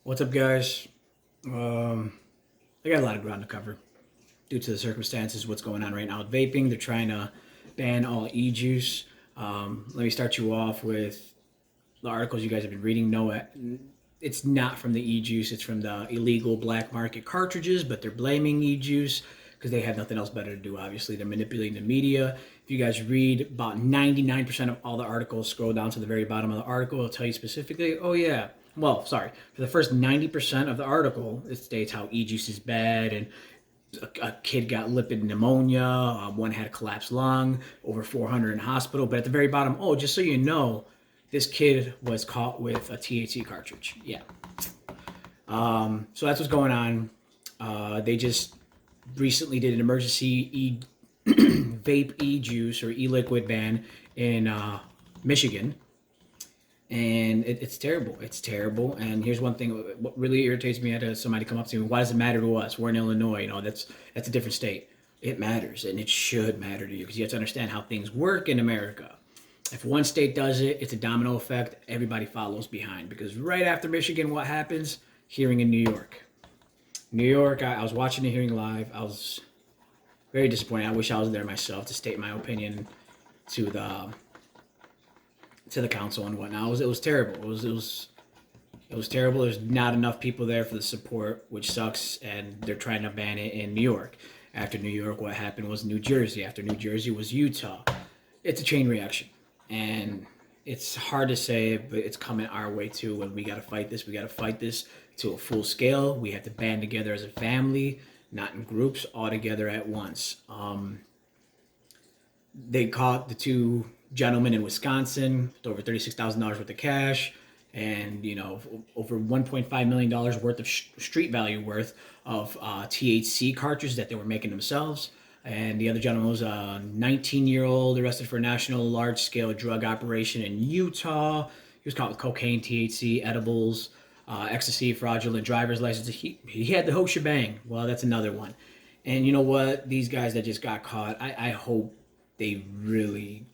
What's up, guys? I got a lot of ground to cover due to the circumstances, what's going on right now with vaping. They're trying to ban all e-juice. Let me start you off with the articles you guys have been reading. No, it's not from the e-juice. It's from the illegal black market cartridges, but they're blaming e-juice because they have nothing else better to do. Obviously, they're manipulating the media. If you guys read about 99% of all the articles, scroll down to the very bottom of the article, it'll tell you specifically, oh yeah, well, sorry, for the first 90% of the article, it states how e-juice is bad and a kid got lipid pneumonia, one had a collapsed lung, over 400 in hospital. But at the very bottom, oh, just so you know, this kid was caught with a THC cartridge. Yeah. So that's what's going on. They just recently did an emergency vape e-juice or e-liquid ban in Michigan. And it's terrible. It's terrible. And here's one thing: what really irritates me, I had somebody come up to me. Why does it matter to us? We're in Illinois. You know, that's a different state. It matters, and it should matter to you because you have to understand how things work in America. If one state does it, it's a domino effect. Everybody follows behind. Because right after Michigan, what happens? Hearing in New York. New York. I was watching the hearing live. I was very disappointed. I wish I was there myself to state my opinion to the council and whatnot. It was terrible. It was terrible. There's not enough people there for the support, which sucks. And they're trying to ban it in New York. After New York, what happened was New Jersey. After New Jersey was Utah. It's a chain reaction, and it's hard to say, but it's coming our way too. And we got to fight this. We got to fight this to a full scale. We have to band together as a family, not in groups, all together at once. They caught the two gentlemen in Wisconsin with over $36,000 worth of cash, and over $1.5 million worth of street value worth of THC cartridges that they were making themselves. And the other gentleman was a 19-year-old arrested for a national large-scale drug operation in Utah. He was caught with cocaine, THC, edibles, ecstasy, fraudulent driver's license. He had the whole shebang. Well, that's another one. And you know what? These guys that just got caught, I hope they really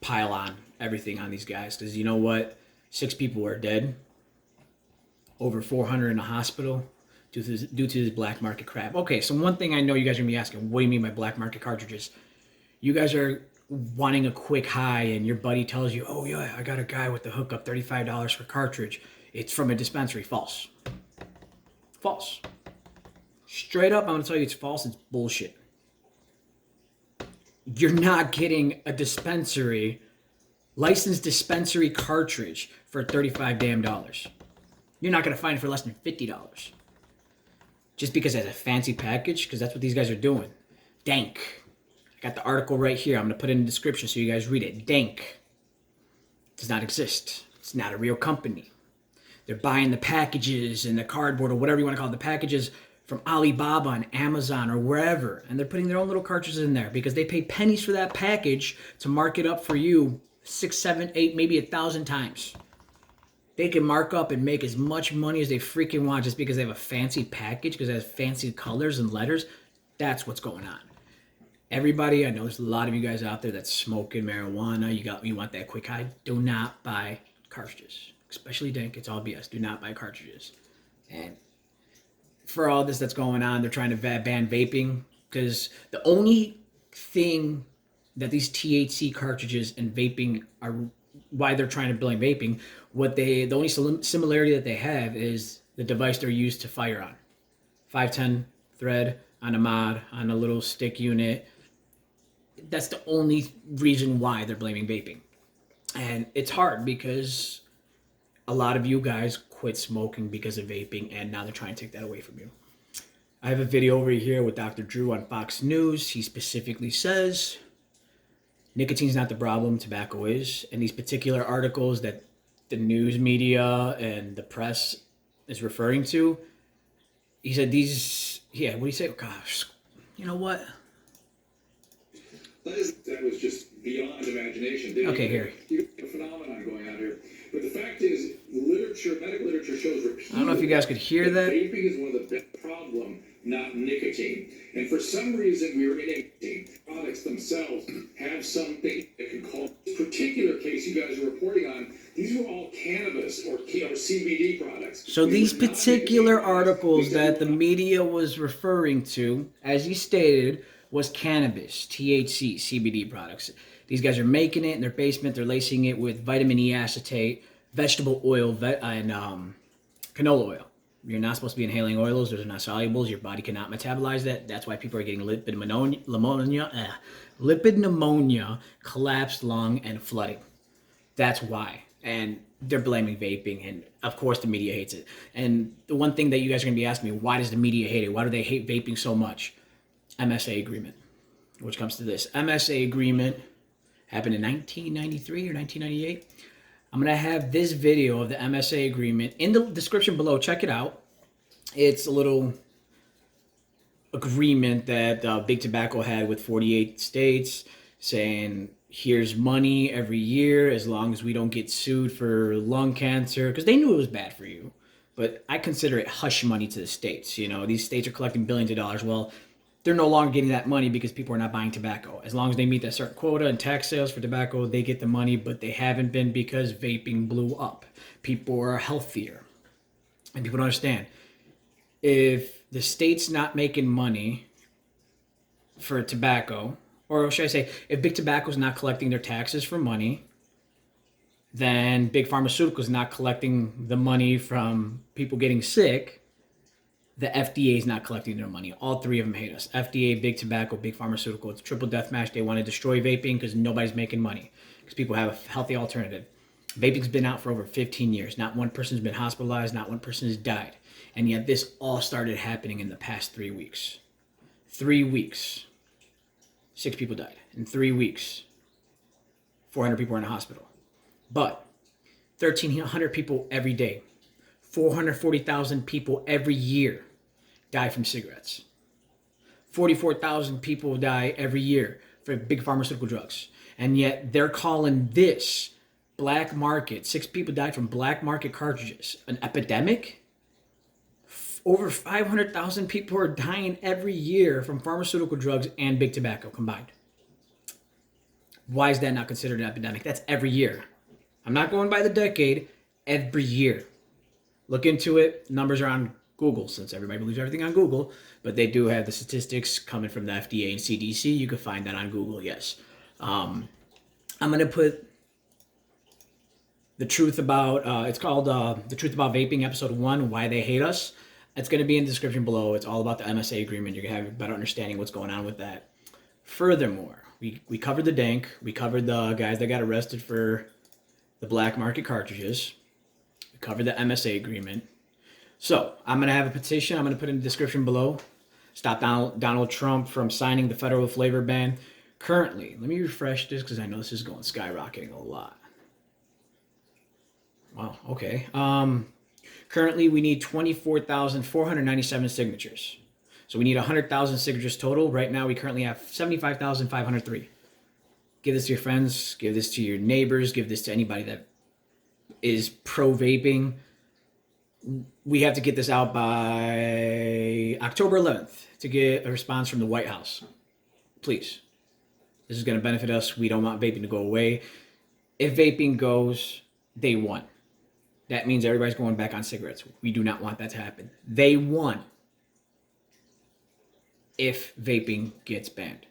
pile on everything on these guys, because you know what? 6 people are dead, over 400 in the hospital due to this black market crap. Okay, so one thing I know you guys are gonna be asking, what do you mean by black market cartridges? You guys are wanting a quick high, and your buddy tells you, oh yeah, I got a guy with the hookup, $35 for cartridge. It's from a dispensary. False. False. Straight up, I'm gonna tell you it's false. It's bullshit. You're not getting a licensed dispensary cartridge for $35 damn dollars. You're not gonna find it for less than $50. Just because it has a fancy package, because that's what these guys are doing. Dank. I got the article right here. I'm gonna put it in the description so you guys read it. Dank does not exist. It's not a real company. They're buying the packages and the cardboard or whatever you want to call it, the packages from Alibaba and Amazon or wherever, and they're putting their own little cartridges in there because they pay pennies for that package to mark it up for you 6, 7, 8, maybe 1,000 times. They can mark up and make as much money as they freaking want just because they have a fancy package, because it has fancy colors and letters. That's what's going on. Everybody, I know there's a lot of you guys out there that's smoking marijuana. You want that quick high. Do not buy cartridges, especially Dank. It's all BS. Do not buy cartridges. And for all this that's going on, they're trying to ban vaping, because the only thing that these THC cartridges and vaping are, why they're trying to blame vaping, the only similarity that they have is the device they're used to fire on. 510 thread on a mod, on a little stick unit. That's the only reason why they're blaming vaping. And it's hard because a lot of you guys quit smoking because of vaping, and now they're trying to take that away from you. I have a video over here with Dr. Drew on Fox News. He specifically says nicotine's not the problem, tobacco is. And these particular articles that the news media and the press is referring to, he said what do you say? Oh, gosh, you know what? That was just beyond imagination. Okay, here. A phenomenon going on here. But the fact is, medical literature shows repeatedly, I don't know if you guys could hear that. Vaping is one of the best problem, not nicotine. And for some reason, we are in nicotine. Products themselves have something that can cause this particular case you guys are reporting on, these were all cannabis or CBD products. So these particular articles that the media was referring to, as you stated, was cannabis, THC, CBD products. These guys are making it in their basement. They're lacing it with vitamin E acetate, vegetable oil, and canola oil. You're not supposed to be inhaling oils. Those are not solubles. Your body cannot metabolize that. That's why people are getting lipid pneumonia, collapsed lung, and flooding. That's why. And they're blaming vaping, and of course the media hates it. And the one thing that you guys are going to be asking me, why does the media hate it? Why do they hate vaping so much? MSA agreement, which comes to this. MSA agreement happened in 1993 or 1998. I'm going to have this video of the MSA agreement in the description below. Check it out. It's a little agreement that Big Tobacco had with 48 states saying, here's money every year as long as we don't get sued for lung cancer, because they knew it was bad for you. But I consider it hush money to the states. You know, these states are collecting billions of dollars. Well, they're no longer getting that money because people are not buying tobacco. As long as they meet that certain quota and tax sales for tobacco, they get the money, but they haven't been because vaping blew up. People are healthier. And people don't understand. If the state's not making money for tobacco, or should I say, if Big Tobacco is not collecting their taxes for money, then Big Pharmaceutical is not collecting the money from people getting sick, the FDA is not collecting their money. All three of them hate us. FDA, Big Tobacco, Big Pharmaceutical. It's a triple death match. They want to destroy vaping because nobody's making money. Because people have a healthy alternative. Vaping's been out for over 15 years. Not one person's been hospitalized. Not one person has died. And yet this all started happening in the past 3 weeks. 3 weeks. 6 people died. In 3 weeks, 400 people are in the hospital. But 1,300 people every day. 440,000 people every year die from cigarettes. 44,000 people die every year for big pharmaceutical drugs. And yet they're calling this black market. 6 people died from black market cartridges. An epidemic? Over 500,000 people are dying every year from pharmaceutical drugs and big tobacco combined. Why is that not considered an epidemic? That's every year. I'm not going by the decade. Every year. Look into it. Numbers are on Google, since everybody believes everything on Google. But they do have the statistics coming from the FDA and CDC. You can find that on Google, yes. I'm going to put the truth about, it's called The Truth About Vaping, Episode 1, Why They Hate Us. It's going to be in the description below. It's all about the MSA agreement. You're going to have a better understanding what's going on with that. Furthermore, we covered the Dank. We covered the guys that got arrested for the black market cartridges. We covered the MSA agreement. So I'm going to have a petition. I'm going to put in the description below. Stop Donald Trump from signing the federal flavor ban. Currently, let me refresh this because I know this is going skyrocketing a lot. Wow, okay. Currently, we need 24,497 signatures. So we need 100,000 signatures total. Right now, we currently have 75,503. Give this to your friends. Give this to your neighbors. Give this to anybody that is pro-vaping. We have to get this out by October 11th to get a response from the White House. Please. This is going to benefit us. We don't want vaping to go away. If vaping goes, they won. That means everybody's going back on cigarettes. We do not want that to happen. They won if vaping gets banned.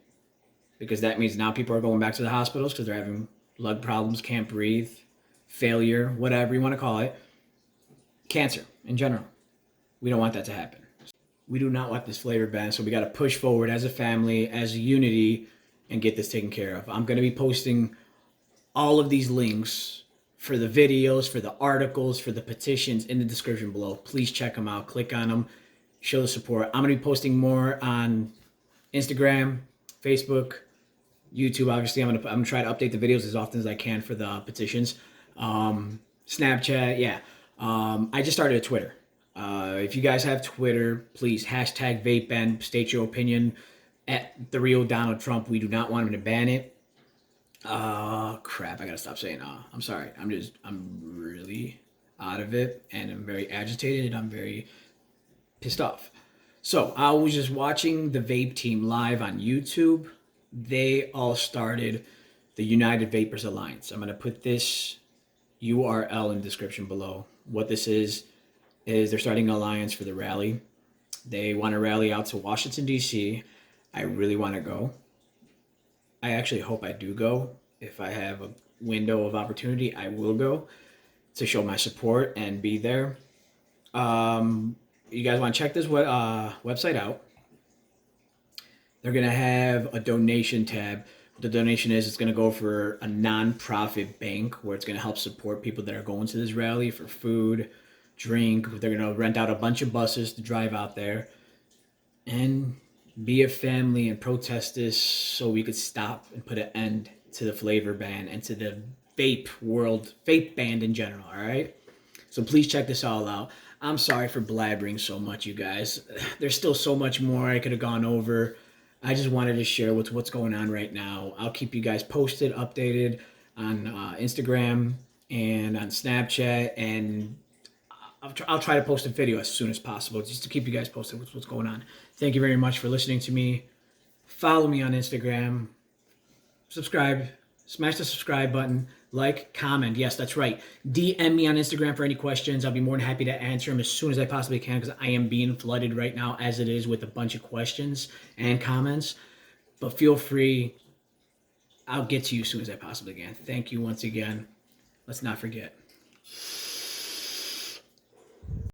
Because that means now people are going back to the hospitals because they're having lung problems, can't breathe, failure, whatever you want to call it. Cancer in general. We don't want that to happen. We do not want this flavor ban, so we got to push forward as a family, as a unity, and get this taken care of. I'm going to be posting all of these links for the videos, for the articles, for the petitions in the description below. Please check them out. Click on them. Show the support. I'm going to be posting more on Instagram, Facebook, YouTube. Obviously, I'm gonna try to update the videos as often as I can for the petitions. Snapchat, yeah. I just started a Twitter. If you guys have Twitter, please hashtag vape ban. State your opinion at the real Donald Trump. We do not want him to ban it. Crap, I gotta stop saying I'm sorry. I'm really out of it, and I'm very agitated, and I'm very pissed off. So I was just watching the Vape team live on YouTube. They all started the United Vapers Alliance. I'm going to put this URL in the description below. What this is they're starting an alliance for the rally. They want to rally out to Washington, D.C. I really want to go. I actually hope I do go. If I have a window of opportunity, I will go to show my support and be there. You guys want to check this website out. They're going to have a donation tab. What the donation is, it's going to go for a non-profit bank where it's going to help support people that are going to this rally for food, drink. They're going to rent out a bunch of buses to drive out there and be a family and protest this so we could stop and put an end to the flavor ban and to the vape ban in general, all right? So please check this all out. I'm sorry for blabbering so much, you guys. There's still so much more I could have gone over. I just wanted to share what's going on right now. I'll keep you guys posted, updated on Instagram and on Snapchat, and I'll try to post a video as soon as possible just to keep you guys posted with what's going on. Thank you very much for listening to me. Follow me on Instagram. Subscribe. Smash the subscribe button. Like, comment. Yes, that's right. DM me on Instagram for any questions. I'll be more than happy to answer them as soon as I possibly can because I am being flooded right now as it is with a bunch of questions and comments. But feel free. I'll get to you as soon as I possibly can. Thank you once again. Let's not forget.